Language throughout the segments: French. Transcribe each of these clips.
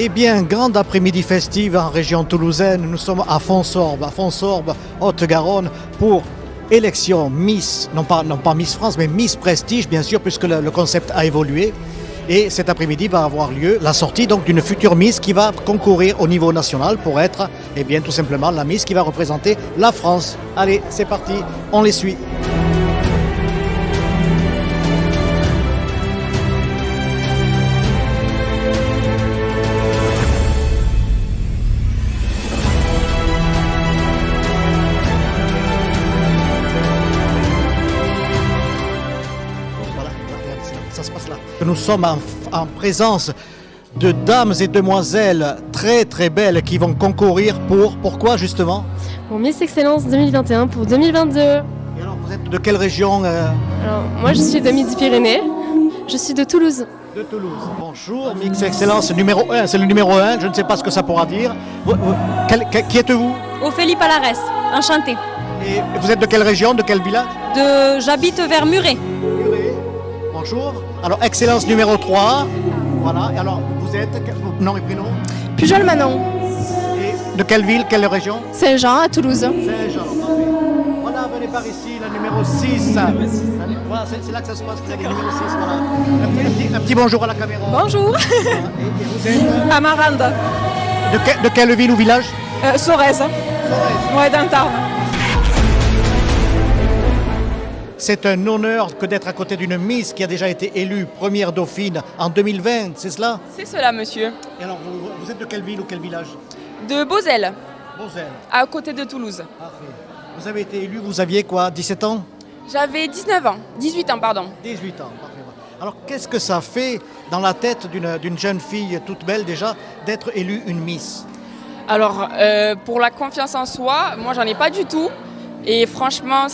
Eh bien, grande après-midi festive en région toulousaine. Nous sommes à Fonsorbe, Haute-Garonne, pour élection Miss, non pas Miss France, mais Miss Prestige, bien sûr, puisque le concept a évolué. Et cet après-midi va avoir lieu la sortie donc d'une future Miss qui va concourir au niveau national pour être, eh bien, tout simplement la Miss qui va représenter la France. Allez, c'est parti, on les suit. Ça se passe là. Nous sommes en présence de dames et demoiselles très très belles qui vont concourir pourquoi justement? Pour Miss Excellence 2021 pour 2022. Et alors vous êtes de quelle région? Alors moi je suis de Midi-Pyrénées, je suis de Toulouse. De Toulouse. Bonjour, Miss Excellence numéro 1, c'est le numéro 1, je ne sais pas ce que ça pourra dire. Qui êtes-vous? Ophélie Palares, enchantée. Et vous êtes de quelle région, de quel village? J'habite vers Muret. Bonjour. Alors, Excellence numéro 3. Voilà. Et alors, vous êtes nom et prénom? Pujol Manon. Et de quelle ville, quelle région? Saint-Jean à Toulouse. Saint-Jean. Voilà, venez par ici, la numéro 6. Voilà, c'est là que ça se passe, vous avez le numéro 6. Voilà. Un petit bonjour à la caméra. Bonjour. Et vous êtes Amarande. de quelle ville ou village? Sorez. Ouais, dans le Tarn. C'est un honneur que d'être à côté d'une Miss qui a déjà été élue première dauphine en 2020, c'est cela? C'est cela, monsieur. Et alors, vous êtes de quelle ville ou quel village? De Beauzelle, Beauzelle. à côté de Toulouse. Parfait. Vous avez été élu, vous aviez quoi, 17 ans? J'avais 19 ans, 18 ans, pardon. 18 ans, parfait. Alors, qu'est-ce que ça fait dans la tête d'une jeune fille toute belle déjà d'être élue une Miss? Alors, pour la confiance en soi, moi, j'en ai pas du tout. Et franchement,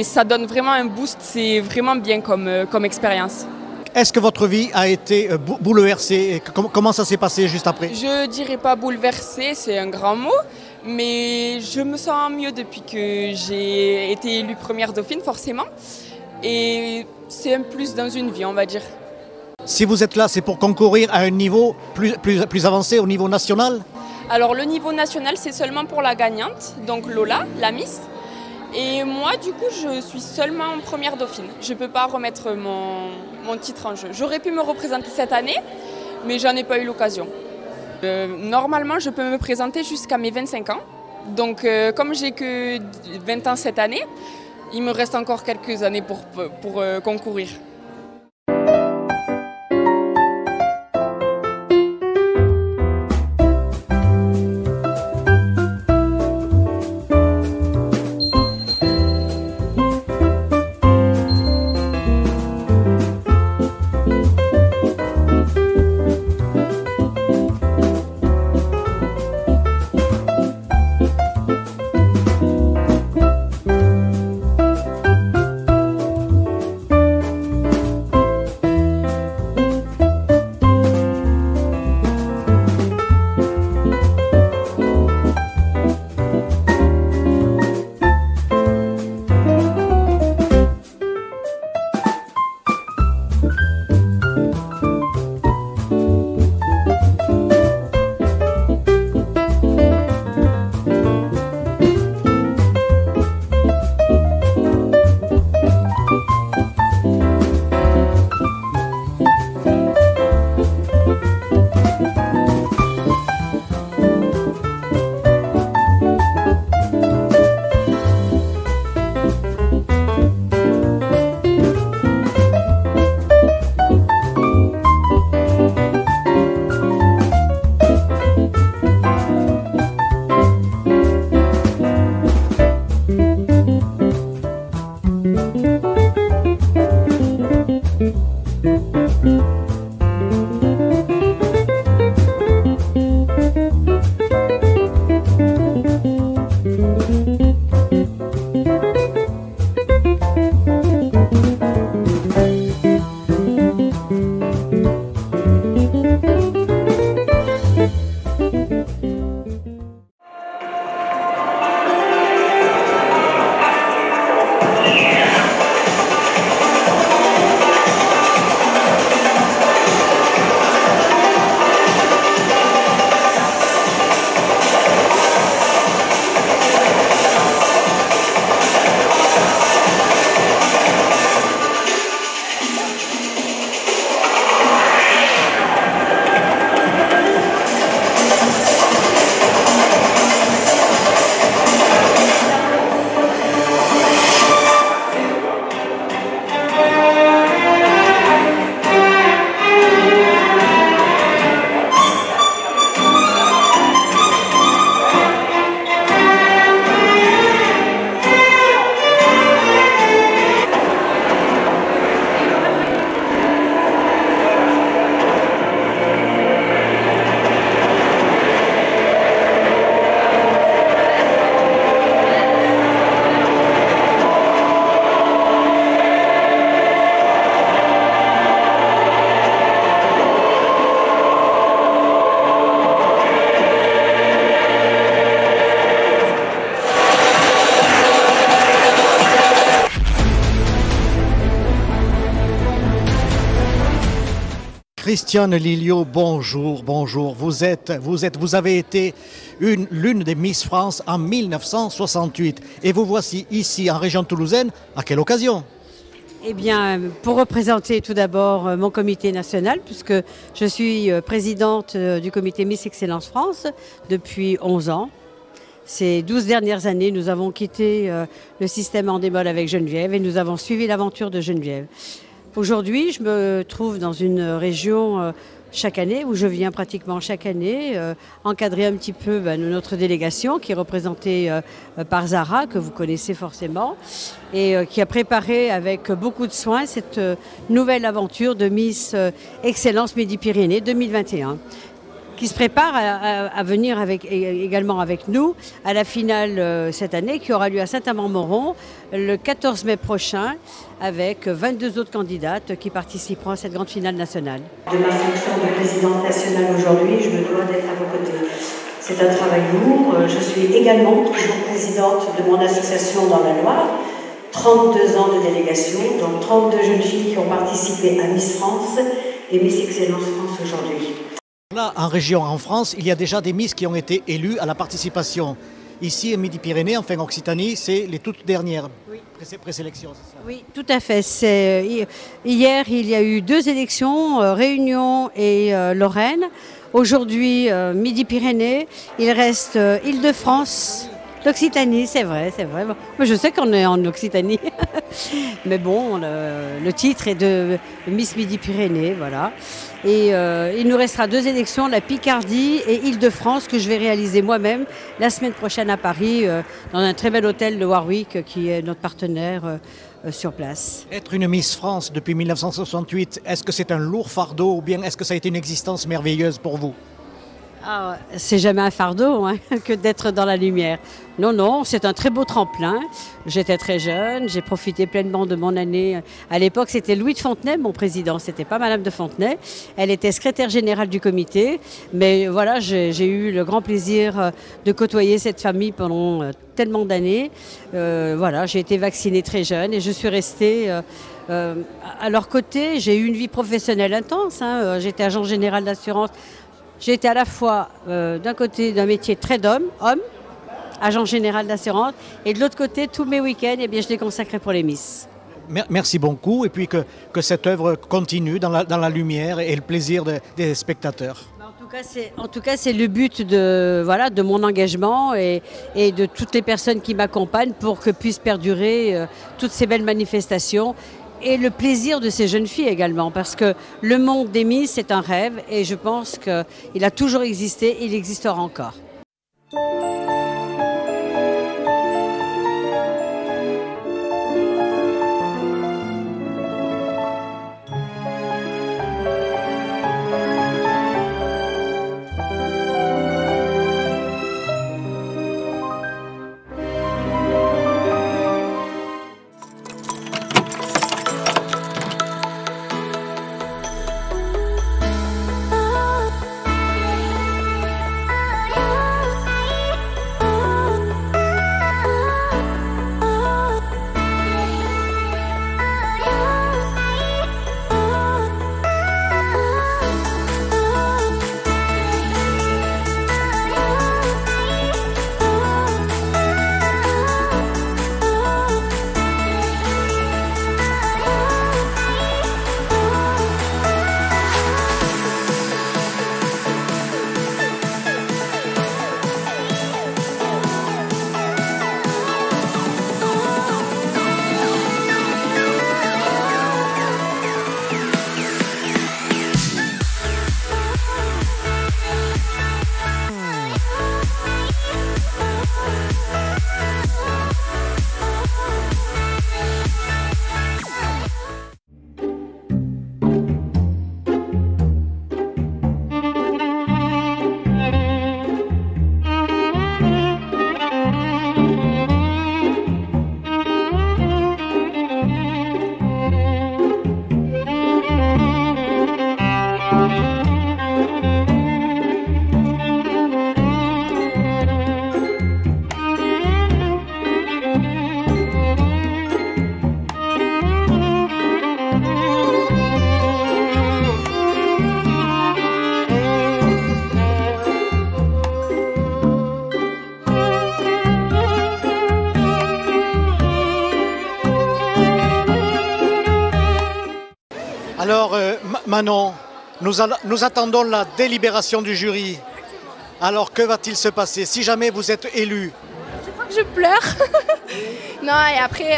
ça donne vraiment un boost, c'est vraiment bien comme expérience. Est-ce que votre vie a été bouleversée? Comment ça s'est passé juste après? Je dirais pas bouleversée, c'est un grand mot, mais je me sens mieux depuis que j'ai été élue première dauphine, forcément. Et c'est un plus dans une vie, on va dire. Si vous êtes là, c'est pour concourir à un niveau plus avancé, au niveau national? Alors le niveau national, c'est seulement pour la gagnante, donc Lola, la Miss. Et moi, du coup, je suis seulement première dauphine. Je ne peux pas remettre mon titre en jeu. J'aurais pu me représenter cette année, mais j'en ai pas eu l'occasion. Normalement, je peux me présenter jusqu'à mes 25 ans. Donc, comme j'ai que 20 ans cette année, il me reste encore quelques années pour concourir. Christiane Lilliot, bonjour, bonjour. Vous avez été l'une des Miss France en 1968 et vous voici ici en région toulousaine. À quelle occasion? Eh bien, pour représenter tout d'abord mon comité national, puisque je suis présidente du comité Miss Excellence France depuis 11 ans. Ces 12 dernières années, nous avons quitté le système en démol avec Geneviève et nous avons suivi l'aventure de Geneviève. Aujourd'hui, je me trouve dans une région chaque année, où je viens pratiquement chaque année, encadrer un petit peu notre délégation qui est représentée par Zara, que vous connaissez forcément, et qui a préparé avec beaucoup de soin cette nouvelle aventure de Miss Excellence Midi-Pyrénées 2021. Qui se prépare à venir également avec nous à la finale cette année qui aura lieu à Saint-Amand-Moron le 14 mai prochain avec 22 autres candidates qui participeront à cette grande finale nationale. De ma fonction de présidente nationale aujourd'hui, je me dois d'être à vos côtés. C'est un travail lourd. Je suis également toujours présidente de mon association dans la Loire. 32 ans de délégation, donc 32 jeunes filles qui ont participé à Miss France et Miss Excellence France aujourd'hui. Là, en région, en France, il y a déjà des Miss qui ont été élues à la participation. Ici, à Midi-Pyrénées, enfin Occitanie, c'est les toutes dernières présélections. Oui, tout à fait. Hier, il y a eu 2 élections, Réunion et Lorraine. Aujourd'hui, Midi-Pyrénées. Il reste Île-de-France, l'Occitanie, c'est vrai, c'est vrai. Bon, je sais qu'on est en Occitanie, mais bon, le titre est de Miss Midi-Pyrénées, voilà. Et il nous restera 2 élections, la Picardie et Île-de-France, que je vais réaliser moi-même la semaine prochaine à Paris, dans un très bel hôtel de Warwick, qui est notre partenaire sur place. Être une Miss France depuis 1968, est-ce que c'est un lourd fardeau ou bien est-ce que ça a été une existence merveilleuse pour vous? Ah, c'est jamais un fardeau que d'être dans la lumière. Non, non, c'est un très beau tremplin. J'étais très jeune, j'ai profité pleinement de mon année. À l'époque, c'était Louis de Fontenay, mon président. C'était pas Madame de Fontenay. Elle était secrétaire générale du comité. Mais voilà, j'ai eu le grand plaisir de côtoyer cette famille pendant tellement d'années. Voilà, j'ai été vaccinée très jeune et je suis restée à leur côté. J'ai eu une vie professionnelle intense. J'étais agent général d'assurance. J'ai été à la fois d'un côté d'un métier très homme, agent général d'assurance, et de l'autre côté, tous mes week-ends, eh bien, je les consacrais pour les Miss. Merci beaucoup, et puis que cette œuvre continue dans la lumière et le plaisir des spectateurs. En tout cas, c'est le but de mon engagement et de toutes les personnes qui m'accompagnent pour que puissent perdurer toutes ces belles manifestations. Et le plaisir de ces jeunes filles également, parce que le monde des Miss, c'est un rêve et je pense qu'il a toujours existé et il existera encore. Oh, Alors, Manon, nous attendons la délibération du jury. Alors, que va-t-il se passer si jamais vous êtes élu? Je crois que je pleure. Non, et après,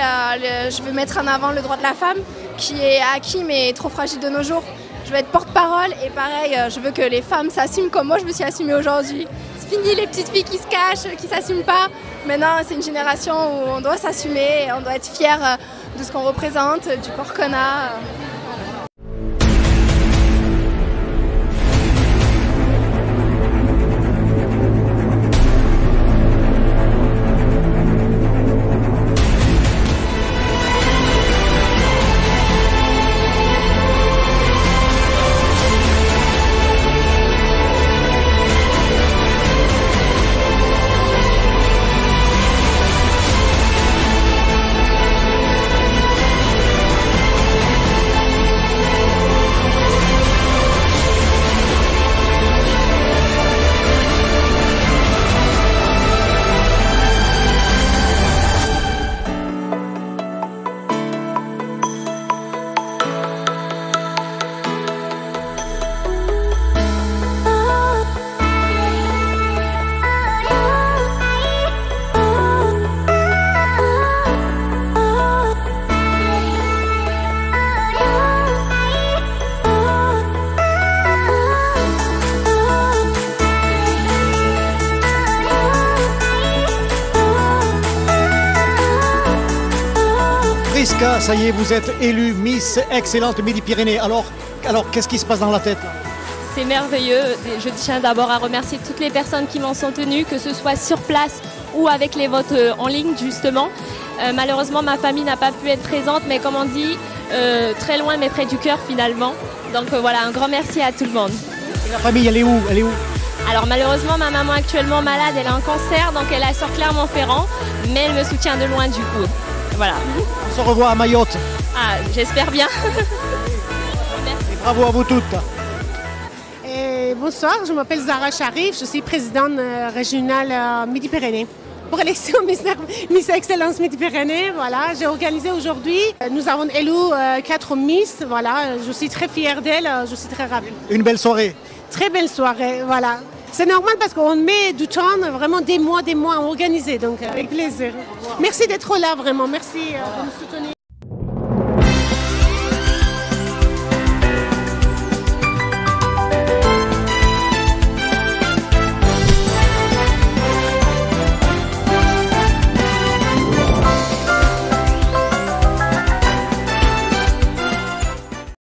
je veux mettre en avant le droit de la femme qui est acquis mais trop fragile de nos jours. Je veux être porte-parole et pareil, je veux que les femmes s'assument comme moi je me suis assumée aujourd'hui. C'est fini les petites filles qui se cachent, qui ne s'assument pas. Maintenant, c'est une génération où on doit s'assumer, on doit être fier de ce qu'on représente, du corps qu'on a. Prisca, ça y est, vous êtes élue Miss Excellence de Midi-Pyrénées. Alors qu'est-ce qui se passe dans la tête? C'est merveilleux. Je tiens d'abord à remercier toutes les personnes qui m'en sont tenues, que ce soit sur place ou avec les votes en ligne, justement. Malheureusement, ma famille n'a pas pu être présente, mais comme on dit, très loin mais près du cœur finalement. Donc voilà, un grand merci à tout le monde. Et la famille, elle est où? Alors malheureusement, ma maman actuellement malade, elle a un cancer, donc elle est sur Clermont-Ferrand, mais elle me soutient de loin du coup. Voilà. On se revoit à Mayotte. Ah, j'espère bien. Et bravo à vous toutes. Bonsoir, je m'appelle Zara Sharif, je suis présidente régionale Midi-Pyrénées. Pour l'élection Miss Excellence Midi-Pyrénées, voilà, j'ai organisé aujourd'hui. Nous avons élu 4 Miss, voilà, je suis très fière d'elles, je suis très ravie. Une belle soirée. Très belle soirée, voilà. C'est normal parce qu'on met du temps, vraiment des mois à organiser, donc avec plaisir. Merci d'être là, vraiment, merci de nous soutenir.